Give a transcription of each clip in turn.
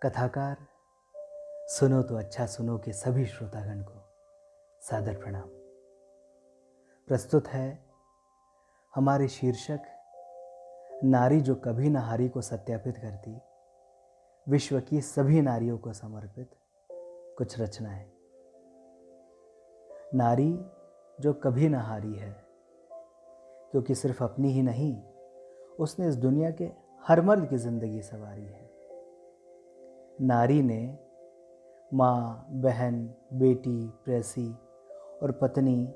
कथाकार सुनो तो अच्छा सुनो के सभी श्रोतागण को सादर प्रणाम। प्रस्तुत है हमारे शीर्षक नारी जो कभी न हारी को सत्यापित करती, विश्व की सभी नारियों को समर्पित कुछ रचनाएं। नारी जो कभी न हारी है, क्योंकि सिर्फ अपनी ही नहीं, उसने इस दुनिया के हर मर्द की जिंदगी संवारी है। नारी ने माँ, बहन, बेटी, प्रेसी और पत्नी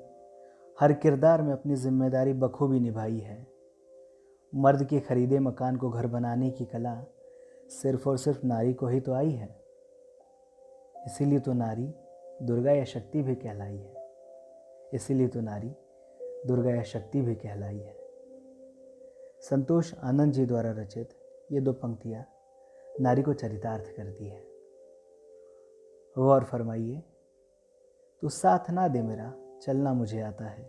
हर किरदार में अपनी जिम्मेदारी बखूबी निभाई है। मर्द के खरीदे मकान को घर बनाने की कला सिर्फ और सिर्फ नारी को ही तो आई है। इसीलिए तो नारी दुर्गा या शक्ति भी कहलाई है। इसीलिए तो नारी दुर्गा या शक्ति भी कहलाई है। संतोष आनंद जी द्वारा रचित ये दो पंक्तियाँ नारी को चरितार्थ करती है। गौर फरमाइए। तू साथ ना दे मेरा चलना मुझे आता है,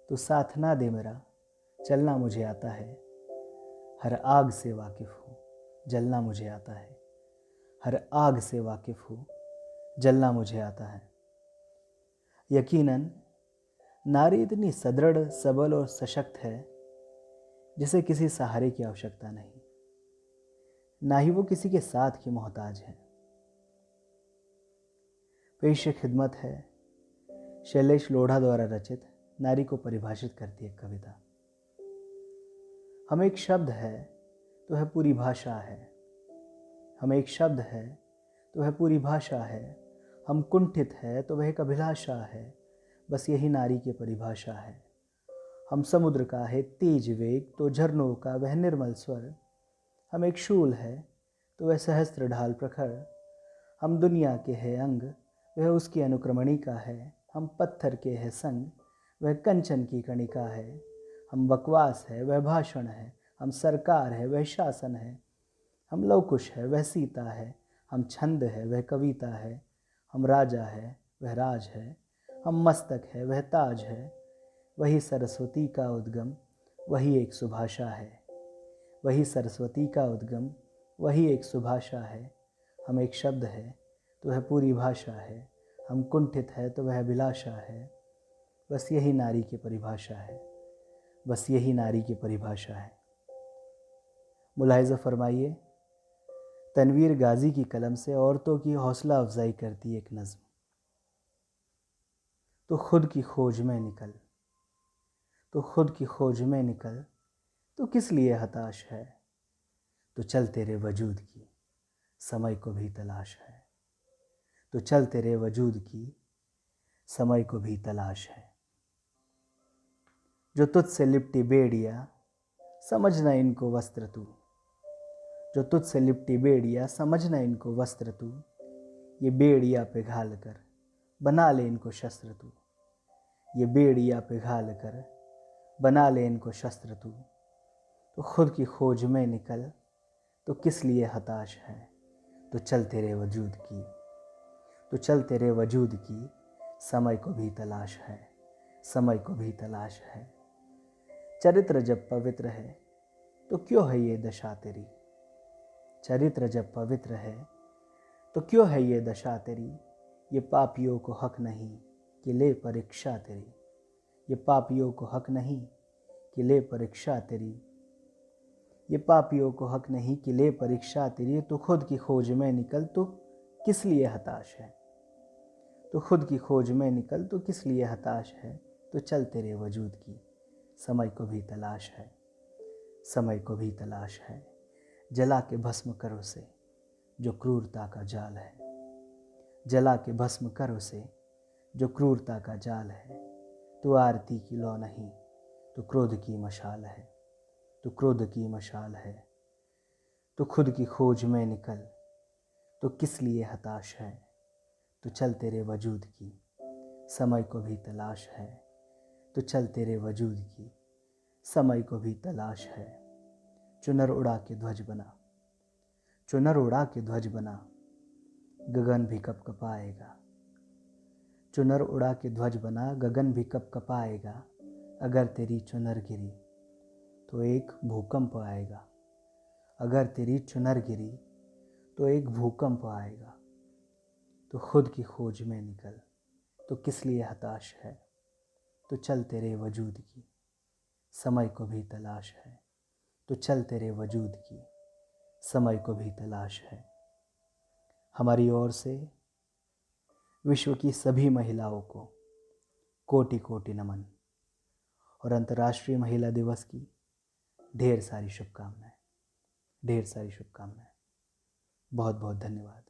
तू साथ ना दे मेरा चलना मुझे आता है। हर आग से वाकिफ़ हूँ जलना मुझे आता है, हर आग से वाकिफ़ हूँ जलना मुझे आता है। यकीनन नारी इतनी सदृढ़, सबल और सशक्त है जिसे किसी सहारे की आवश्यकता नहीं, ना ही वो किसी के साथ की मोहताज है। पेश खिदमत है शैलेश लोढ़ा द्वारा रचित नारी को परिभाषित करती है कविता। हम एक शब्द है तो वह पूरी भाषा है, हम एक शब्द है तो वह पूरी भाषा है। हम कुंठित है तो वह एक अभिलाषा है, बस यही नारी की परिभाषा है। हम समुद्र का है तेज वेग तो झरनों का वह निर्मल स्वर। हम एक शूल है तो वह सहस्त्र ढाल प्रखर। हम दुनिया के है अंग वह उसकी अनुक्रमणिका है। हम पत्थर के है संग वह कंचन की कणिका है। हम बकवास है वह भाषण है, हम सरकार है वह शासन है। हम लवकुश है वह सीता है, हम छंद है वह कविता है। हम राजा है वह राज है, हम मस्तक है वह ताज है। वही सरस्वती का उद्गम वही एक सुभाषा है, वही सरस्वती का उद्गम वही एक सुभाषा है। हम एक शब्द है तो वह पूरी भाषा है, हम कुंठित है तो वह अभिलाषा है। बस यही नारी की परिभाषा है, बस यही नारी की परिभाषा है। मुलाहिज़ा फरमाइए। तनवीर गाजी की कलम से औरतों की हौसला अफजाई करती एक नज़्म। तो खुद की खोज में निकल, तो खुद की खोज में निकल, तो किस लिए हताश है। तो चल तेरे वजूद की समय को भी तलाश है, तो चल तेरे वजूद की समय को भी तलाश है। जो तुझसे लिपटी बेड़िया समझना इनको वस्त्र तू, जो तुझसे लिपटी बेड़िया समझना इनको वस्त्र तू। ये बेड़िया पिघाल कर बना ले इनको शस्त्र तू, ये बेड़िया पिघाल कर बना ले इनको शस्त्र तू। तो खुद की खोज में निकल, तो किस लिए हताश है। तो चल तेरे वजूद की, तो चल तेरे वजूद की समय को भी तलाश है, समय को भी तलाश है। चरित्र जब पवित्र है तो क्यों है ये दशा तेरी, चरित्र जब पवित्र है तो क्यों है ये दशा तेरी। ये पापियों को हक नहीं कि ले परीक्षा तेरी, ये पापियों को हक नहीं कि ले परीक्षा तेरी, ये पापियों को हक नहीं कि ले परीक्षा तेरी। तो खुद की खोज में निकल, तो किस लिए हताश है। तो खुद की खोज में निकल, तो किस लिए हताश है। तो चल तेरे वजूद की समय को भी तलाश है, समय को भी तलाश है। जला के भस्म कर उसे जो क्रूरता का जाल है, जला के भस्म कर उसे जो क्रूरता का जाल है। तो आरती की लौ नहीं तो क्रोध की मशाल है, तो क्रोध की मशाल है। तो खुद की खोज में निकल, तो किस लिए हताश है। तो चल तेरे वजूद की समय को भी तलाश है, तो चल तेरे वजूद की समय को भी तलाश है। चुनर उड़ा के ध्वज बना, चुनर उड़ा के ध्वज बना, गगन भी कप कपाएगा। चुनर उड़ा के ध्वज बना, गगन भी कप कपाएगा। अगर तेरी चुनर गिरी तो एक भूकंप आएगा, अगर तेरी चुनर गिरी तो एक भूकंप आएगा। तो खुद की खोज में निकल, तो किस लिए हताश है। तो चल तेरे वजूद की समय को भी तलाश है। तो चल तेरे वजूद की समय को भी तलाश है। हमारी ओर से विश्व की सभी महिलाओं को कोटि कोटि नमन और अंतर्राष्ट्रीय महिला दिवस की ढेर सारी शुभकामनाएं। ढेर सारी शुभकामनाएं। बहुत बहुत धन्यवाद।